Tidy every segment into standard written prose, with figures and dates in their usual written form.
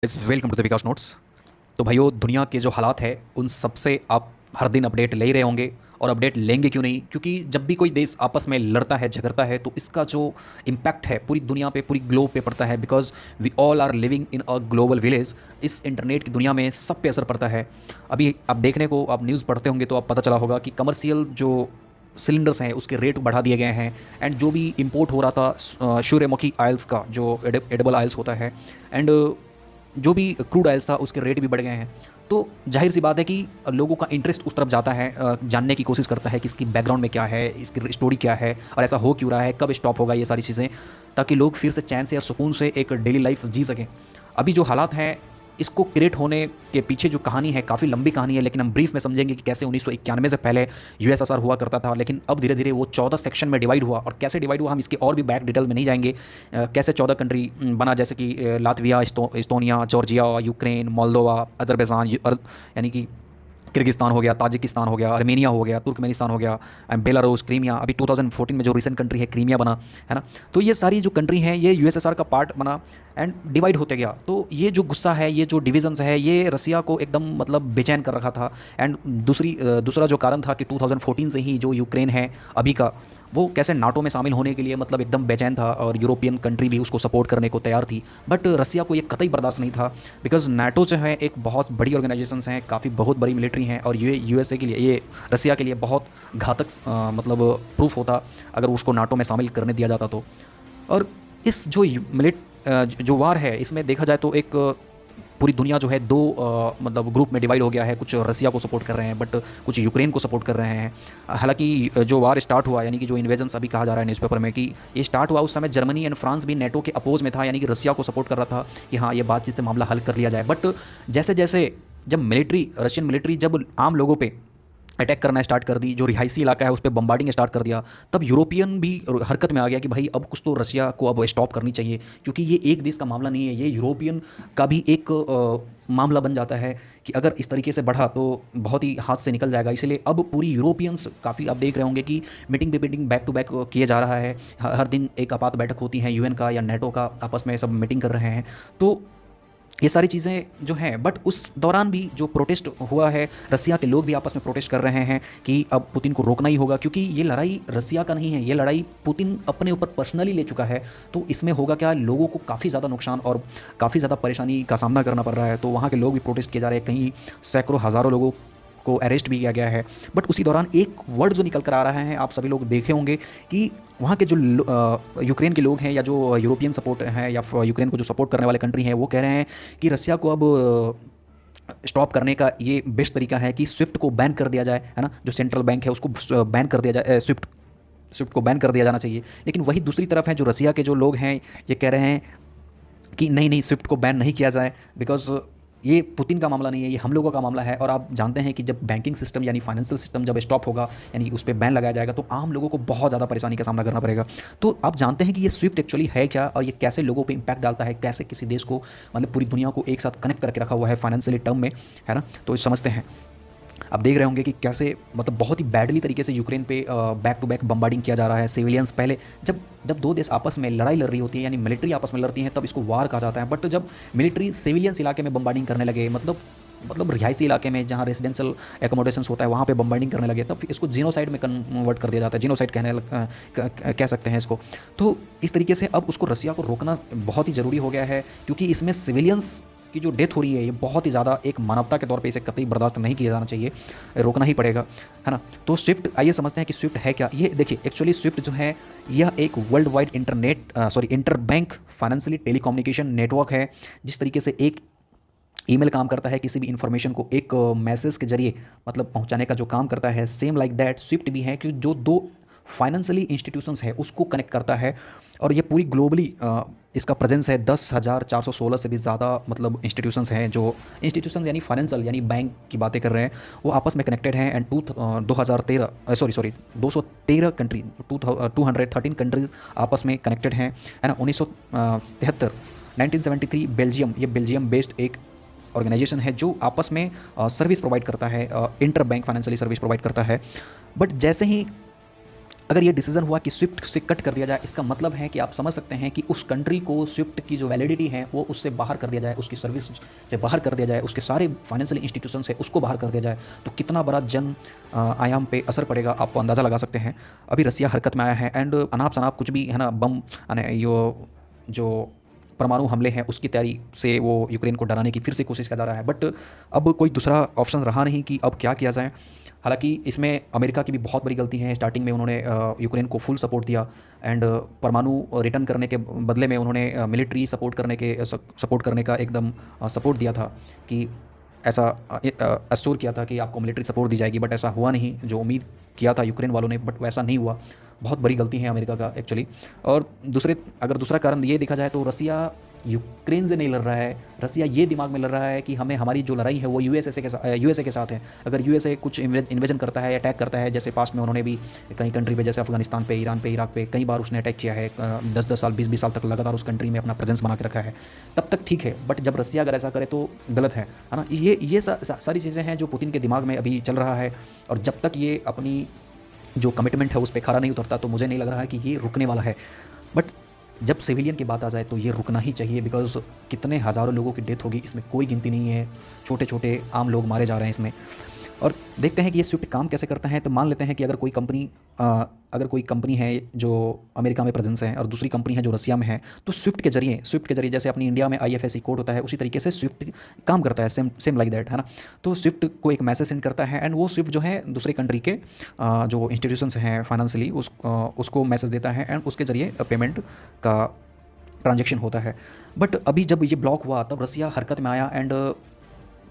Guys, welcome to the Vikas notes. तो भाइयों, दुनिया के जो हालात है उन सब से आप हर दिन अपडेट ले ही रहे होंगे। और अपडेट लेंगे क्यों नहीं, क्योंकि जब भी कोई देश आपस में लड़ता है, झगड़ता है, तो इसका जो इम्पैक्ट है पूरी दुनिया पे, पूरी ग्लोब पे पड़ता है। Because we all are living in a global village. इस इंटरनेट की दुनिया में सब पे असर पड़ता है। अभी आप देखने को, आप न्यूज़ पढ़ते होंगे तो आप पता चला होगा कि कमर्शियल जो सिलेंडर्स हैं उसके रेट बढ़ा दिए गए हैं। एंड जो भी इंपोर्ट हो रहा था सूर्यमुखी ऑयल्स का, जो एडेबल ऑयल्स होता है, एंड जो भी क्रूड ऑयल्स था उसके रेट भी बढ़ गए हैं। तो जाहिर सी बात है कि लोगों का इंटरेस्ट उस तरफ जाता है, जानने की कोशिश करता है कि इसकी बैकग्राउंड में क्या है, इसकी स्टोरी क्या है, और ऐसा हो क्यों रहा है, कब स्टॉप होगा, ये सारी चीज़ें, ताकि लोग फिर से चैन से या सुकून से एक डेली लाइफ जी सकें। अभी जो हालात हैं, इसको क्रिएट होने के पीछे जो कहानी है काफ़ी लंबी कहानी है, लेकिन हम ब्रीफ में समझेंगे कि कैसे 1991 से पहले यूएसएसआर हुआ करता था, लेकिन अब धीरे धीरे वो 14 सेक्शन में डिवाइड हुआ। और कैसे डिवाइड हुआ हम इसके और भी बैक डिटेल में नहीं जाएंगे। कैसे 14 कंट्री बना, जैसे कि Latvia, इस्तोनिया, Georgia, Ukraine, Moldova, Azerbaijan, यानी कि किर्गिस्तान हो गया, ताजिकिस्तान हो गया, आर्मेनिया हो गया, तुर्कमेनिस्तान हो गया, बेलारूस, क्रीमिया। अभी 2014 में जो रिसेंट कंट्री है क्रीमिया बना, है ना। तो ये सारी जो कंट्री हैं ये यूएसएसआर का पार्ट बना एंड डिवाइड होते गया। तो ये जो गुस्सा है, ये जो डिविजन्स है, ये रसिया को एकदम मतलब बेचैन कर रखा था। एंड दूसरा जो कारण था कि 2014 से ही जो यूक्रेन है अभी का, वो कैसे नाटो में शामिल होने के लिए मतलब एकदम बेचैन था, और यूरोपियन कंट्री भी उसको सपोर्ट करने को तैयार थी। बट रसिया को ये कतई बर्दाश्त नहीं था, बिकॉज नाटो जो है एक बहुत बड़ी ऑर्गेनाइजेशंस हैं, काफ़ी बहुत बड़ी मिलिट्री हैं, और ये यूएसए के लिए, ये रसिया के लिए बहुत घातक मतलब प्रूफ होता अगर उसको नाटो में शामिल करने दिया जाता तो। और इस जो वार है, इसमें देखा जाए तो एक पूरी दुनिया जो है दो मतलब ग्रुप में डिवाइड हो गया है। कुछ रसिया को सपोर्ट कर रहे हैं, बट कुछ यूक्रेन को सपोर्ट कर रहे हैं। हालांकि जो वार स्टार्ट हुआ, यानी कि जो इन्वेजन्स अभी कहा जा रहा है न्यूज़पेपर में कि ये स्टार्ट हुआ, उस समय जर्मनी एंड फ्रांस भी नेटो के अपोज में था, यानी कि रसिया को सपोर्ट कर रहा था कि हाँ, ये बातचीत से मामला हल कर लिया जाए। बट जैसे जैसे जब रशियन मिलिट्री जब आम लोगों पर अटैक करना स्टार्ट कर दी, जो रिहायशी इलाका है उस पर बम्बार्डिंग स्टार्ट कर दिया, तब यूरोपियन भी हरकत में आ गया कि भाई अब कुछ तो रसिया को अब स्टॉप करनी चाहिए, क्योंकि ये एक देश का मामला नहीं है, ये यूरोपियन का भी एक मामला बन जाता है कि अगर इस तरीके से बढ़ा तो बहुत ही हाथ से निकल जाएगा। इसलिए अब पूरी यूरोपियंस काफ़ी, आप देख रहे होंगे कि मीटिंग पे मीटिंग बैक टू बैक किया जा रहा है। हर दिन एक आपात बैठक होती है यूएन का या नेटो का, आपस में सब मीटिंग कर रहे हैं। तो ये सारी चीज़ें जो हैं, बट उस दौरान भी जो प्रोटेस्ट हुआ है, रसिया के लोग भी आपस में प्रोटेस्ट कर रहे हैं कि अब पुतिन को रोकना ही होगा, क्योंकि ये लड़ाई रसिया का नहीं है, ये लड़ाई पुतिन अपने ऊपर पर्सनली ले चुका है। तो इसमें होगा क्या, लोगों को काफ़ी ज़्यादा नुकसान और काफ़ी ज़्यादा परेशानी का सामना करना पड़ रहा है। तो वहाँ के लोग भी प्रोटेस्ट किए जा रहे हैं, कहीं सैकड़ों हज़ारों लोगों को अरेस्ट भी किया गया है। बट उसी दौरान एक वर्ड जो निकल कर आ रहा है, आप सभी लोग देखे होंगे कि वहाँ के जो यूक्रेन के लोग हैं, या जो यूरोपियन सपोर्ट हैं, या यूक्रेन को जो सपोर्ट करने वाले कंट्री हैं, वो कह रहे हैं कि रसिया को अब स्टॉप करने का ये बेस्ट तरीका है कि स्विफ्ट को बैन कर दिया जाए, है ना। जो सेंट्रल बैंक है उसको बैन कर दिया जाए, स्विफ्ट को बैन कर दिया जाना चाहिए। लेकिन वही दूसरी तरफ है, जो रसिया के जो लोग हैं, ये कह रहे हैं कि नहीं नहीं, स्विफ्ट को बैन नहीं किया जाए, बिकॉज ये पुतिन का मामला नहीं है, ये हम लोगों का मामला है। और आप जानते हैं कि जब बैंकिंग सिस्टम यानी फाइनेंशियल सिस्टम जब स्टॉप होगा, यानी उस पर बैन लगाया जाएगा, तो आम लोगों को बहुत ज़्यादा परेशानी का सामना करना पड़ेगा। तो आप जानते हैं कि ये स्विफ्ट एक्चुअली है क्या, और ये कैसे लोगों पे इंपैक्ट डालता है, कैसे किसी देश को, मतलब पूरी दुनिया को एक साथ कनेक्ट करके रखा हुआ है फाइनेंशियली टर्म में, है ना। तो समझते हैं। आप देख रहे होंगे कि कैसे मतलब बहुत ही बैडली तरीके से यूक्रेन पे बैक टू बैक बम्बार्डिंग किया जा रहा है। सिविलियंस पहले, जब दो देश आपस में लड़ाई लड़ रही होती है, यानी मिलिट्री आपस में लड़ती हैं, तब इसको वार कहा जाता है। बट जब मिलिट्री सिविलियंस इलाके में बम्बार्डिंग करने लगे, मतलब रिहायशी इलाके में जहाँ रेजिडेंशियल एकोमोडेशंस होता है वहाँ पे बम्बार्डिंग करने लगे, तब फिर इसको जीनोसाइड में कन्वर्ट कर दिया जाता है। जीनोसाइड कह सकते हैं इसको। तो इस तरीके से अब उसको रसिया को रोकना बहुत ही ज़रूरी हो गया है, क्योंकि इसमें सिविलियंस की जो डेथ हो रही है, ये बहुत ही ज़्यादा एक मानवता के तौर पे इसे कतई बर्दाश्त नहीं किया जाना चाहिए, रोकना ही पड़ेगा, है ना। तो स्विफ्ट, आइए समझते हैं कि स्विफ्ट है क्या। ये देखिए, एक्चुअली स्विफ्ट जो है, यह एक world wide inter bank financially telecommunication network है। जिस तरीके से एक ईमेल काम करता है, किसी भी इन्फॉर्मेशन को एक मैसेज के जरिए मतलब पहुंचाने का जो काम करता है, सेम लाइक दैट स्विफ्ट भी है, कि जो दो फाइनेंशियली इंस्टीट्यूशंस है उसको कनेक्ट करता है। और ये पूरी ग्लोबली इसका प्रेजेंस है। 10,416 से भी ज़्यादा मतलब इंस्टीट्यूशंस हैं, जो इंस्टीट्यूशंस यानी फाइनेंशियल यानी बैंक की बातें कर रहे हैं, वो आपस में कनेक्टेड हैं। एंड 213 कंट्री, 213 कंट्रीज आपस में कनेक्टेड हैं, है ना। 1973 1973 बेल्जियम, ये बेल्जियम बेस्ड एक ऑर्गेनाइजेशन है जो आपस में सर्विस प्रोवाइड करता है, inter bank financially service provide करता है। बट जैसे ही अगर ये डिसीजन हुआ कि स्विफ्ट से कट कर दिया जाए, इसका मतलब है कि आप समझ सकते हैं कि उस कंट्री को स्विफ्ट की जो वैलिडिटी है वो उससे बाहर कर दिया जाए, उसकी सर्विस से बाहर कर दिया जाए, उसके सारे फाइनेंशियल इंस्टीट्यूशन से उसको बाहर कर दिया जाए, तो कितना बड़ा जन आयाम पे असर पड़ेगा आपको अंदाज़ा लगा सकते हैं। अभी रसिया हरकत में आया है एंड अनाप शनाप कुछ भी है ना, बम यो जो परमाणु हमले हैं उसकी तैयारी से वो यूक्रेन को डराने की फिर से कोशिश किया जा रहा है। बट अब कोई दूसरा ऑप्शन रहा नहीं कि अब क्या किया जाए। हालांकि इसमें अमेरिका की भी बहुत बड़ी गलती है। स्टार्टिंग में उन्होंने यूक्रेन को फुल सपोर्ट दिया एंड परमाणु रिटर्न करने के बदले में उन्होंने मिलिट्री सपोर्ट करने का एकदम सपोर्ट दिया था कि ऐसा एश्योर किया था कि आपको मिलिट्री सपोर्ट दी जाएगी। बट ऐसा हुआ नहीं जो उम्मीद किया था यूक्रेन वालों ने, बट वैसा नहीं हुआ। बहुत बड़ी गलती है अमेरिका का एक्चुअली। और अगर दूसरा कारण ये देखा जाए तो रसिया यूक्रेन से नहीं लड़ रहा है, रसिया ये दिमाग में लड़ रहा है कि हमारी जो लड़ाई है वो यूएसए के साथ है। अगर यूएसए कुछ इन्वेजन करता है, अटैक करता है, जैसे पास्ट में उन्होंने भी कई कंट्री पे, जैसे अफगानिस्तान पे, ईरान पे, इराक पे कई बार उसने अटैक किया है, 10-10 साल 20-20 साल तक लगातार उस कंट्री में अपना प्रेजेंस बना के रखा है, तब तक ठीक है। बट जब रसिया अगर ऐसा करे तो गलत है ना। ये सारी चीज़ें हैं जो पुतिन के दिमाग में अभी चल रहा है। और जब तक ये अपनी जो कमिटमेंट है उस पर खरा नहीं उतरता तो मुझे नहीं लग रहा है कि ये रुकने वाला है। बट जब सिविलियन की बात आ जाए तो ये रुकना ही चाहिए, बिकॉज कितने हज़ारों लोगों की डेथ होगी इसमें कोई गिनती नहीं है। छोटे छोटे आम लोग मारे जा रहे हैं इसमें। और देखते हैं कि ये स्विफ्ट काम कैसे करता है। तो मान लेते हैं कि अगर कोई कंपनी है जो अमेरिका में प्रेजेंस है और दूसरी कंपनी है जो रसिया में है, तो स्विफ्ट के जरिए जैसे अपनी इंडिया में IFSC कोड होता है उसी तरीके से स्विफ्ट काम करता है, सेम लाइक दैट, है ना। तो स्विफ्ट को एक मैसेज सेंड करता है एंड वो स्विफ्ट जो है दूसरे कंट्री के जो इंस्टीट्यूशंस हैं फाइनेंशियली उसको मैसेज देता है एंड उसके ज़रिए पेमेंट का ट्रांजेक्शन होता है। बट अभी जब ये ब्लॉक हुआ तब रसिया हरकत में आया एंड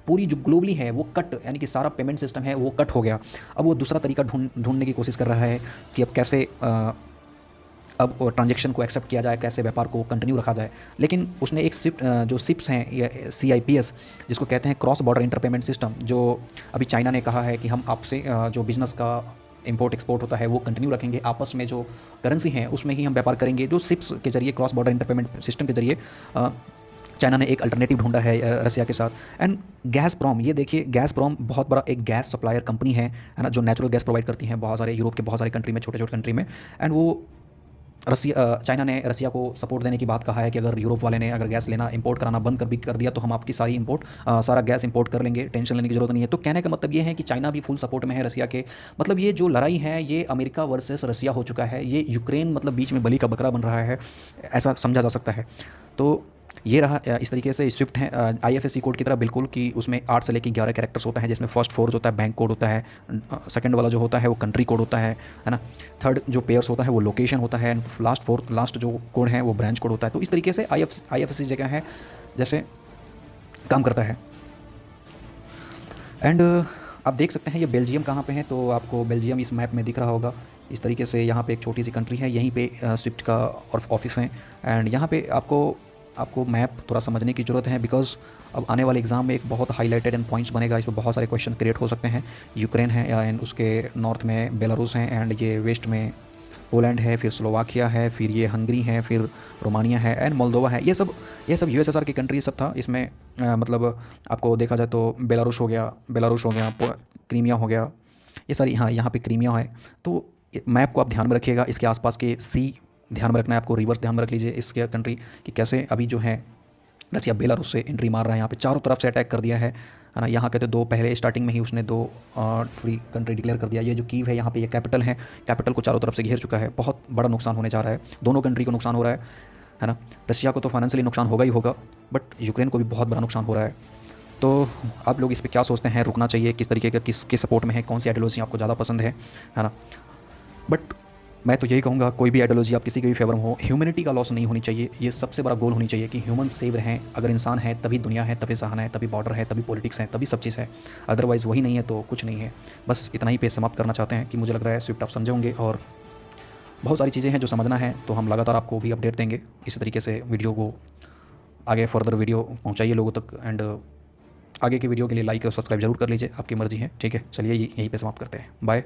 पूरी जो ग्लोबली है वो कट, यानी कि सारा पेमेंट सिस्टम है वो कट हो गया। अब वो दूसरा तरीका ढूंढने की कोशिश कर रहा है कि अब कैसे अब ट्रांजेक्शन को एक्सेप्ट किया जाए, कैसे व्यापार को कंटिन्यू रखा जाए। लेकिन उसने एक जो सिप्स हैं या CIPS जिसको कहते हैं cross border inter payment system, जो अभी चाइना ने कहा है कि हम आपसे जो बिज़नेस का इंपोर्ट एक्सपोर्ट होता है वो कंटिन्यू रखेंगे, आपस में जो करेंसी है उसमें ही हम व्यापार करेंगे। जो सिप्स के जरिए cross border inter payment system के जरिए चाइना ने एक अल्टरनेटिव ढूंढा है रसिया के साथ। एंड गैसप्रॉम, ये देखिए गैसप्रॉम बहुत बड़ा एक गैस सप्लायर कंपनी है ना, जो नेचुरल गैस प्रोवाइड करती है बहुत सारे यूरोप के बहुत सारे कंट्री में, छोटे छोटे कंट्री में। एंड वो चाइना ने रसिया को सपोर्ट देने की बात कहा है कि अगर यूरोप वाले ने अगर गैस लेना इंपोर्ट कराना बंद कर दिया तो हम आपकी सारा गैस इंपोर्ट कर लेंगे, टेंशन लेने की जरूरत नहीं है। तो कहने का मतलब ये है कि चाइना भी फुल सपोर्ट में है रसिया के। मतलब ये जो लड़ाई है ये अमेरिका वर्सेस रसिया हो चुका है, ये यूक्रेन मतलब बीच में बलि का बकरा बन रहा है, ऐसा समझा जा सकता है। तो ये रहा इस तरीके से स्विफ्ट है IFSC कोड की तरह बिल्कुल, कि उसमें 8 से लेकर 11 कैरेक्टर्स होता है, जिसमें फर्स्ट 4 होता है बैंक कोड होता है, सेकंड वाला जो होता है वो कंट्री कोड होता है ना, थर्ड जो पेयर्स होता है वो लोकेशन होता है, एंड लास्ट जो कोड है वो ब्रांच कोड होता है। तो इस तरीके से IFSC जगह है जैसे काम करता है। एंड आप देख सकते हैं ये बेल्जियम कहाँ पे है, तो आपको बेल्जियम इस मैप में दिख रहा होगा इस तरीके से। यहाँ पे एक छोटी सी कंट्री है, यहीं पे स्विफ्ट का ऑफिस है। एंड यहाँ पे आपको मैप थोड़ा समझने की ज़रूरत है, बिकॉज अब आने वाले एग्जाम में एक बहुत हाईलाइटेड एंड पॉइंट्स बनेगा, इस पर बहुत सारे क्वेश्चन क्रिएट हो सकते हैं। यूक्रेन है एंड उसके नॉर्थ में बेलारूस है, एंड ये वेस्ट में पोलैंड है, फिर स्लोवाकिया है, फिर ये हंगरी है, फिर रोमानिया है एंड मोल्दोवा है। ये सब USSR की कंट्री सब था इसमें। मतलब आपको देखा जाए तो बेलारूस हो गया, क्रीमिया हो गया, ये सारी, हाँ यहाँ पे क्रीमिया है। तो मैप को आप ध्यान में रखिएगा, इसके आसपास के सी ध्यान में रखना है आपको, रिवर्स ध्यान में रख लीजिए इसके कंट्री कि कैसे अभी जो है रसिया बेलारूस से एंट्री मार रहा है, यहाँ पे चारों तरफ से अटैक कर दिया है ना। यहाँ कहते 2 पहले स्टार्टिंग में ही उसने 2 फ्री कंट्री डिक्लेयर कर दिया। ये जो कीव है यहाँ पे ये कैपिटल है, कैपिटल को चारों तरफ से घेर चुका है। बहुत बड़ा नुकसान होने जा रहा है, दोनों कंट्री को नुकसान हो रहा है ना। रसिया को तो फाइनेंशियली नुकसान होगा ही होगा, बट यूक्रेन को भी बहुत बड़ा नुकसान हो रहा है। तो आप लोग इस पर क्या सोचते हैं, रुकना चाहिए, किस तरीके का किसके सपोर्ट में है, कौन सी आइडियोलॉजी आपको ज़्यादा पसंद है ना। बट मैं तो यही कहूँगा कोई भी आइडियोलॉजी आप किसी के भी फेवर में हो, ह्यूमैनिटी का लॉस नहीं होनी चाहिए। ये सबसे बड़ा गोल होनी चाहिए कि ह्यूमन सेव रहें। अगर इंसान है तभी दुनिया है, तभी जहान है, तभी बॉर्डर है, तभी पॉलिटिक्स है, तभी सब चीज़ है। अदरवाइज़ वही नहीं है तो कुछ नहीं है। बस इतना ही पे समाप्त करना चाहते हैं कि मुझे लग रहा है स्विफ्ट आप समझे होंगे और बहुत सारी चीज़ें हैं जो समझना है, तो हम लगातार आपको भी अपडेट देंगे। इसी तरीके से वीडियो को आगे फर्दर वीडियो पहुँचाइए लोगों तक, एंड आगे की वीडियो के लिए लाइक और सब्सक्राइब जरूर कर लीजिए, आपकी मर्जी है। ठीक है, चलिए यहीं पे समाप्त करते हैं, बाय।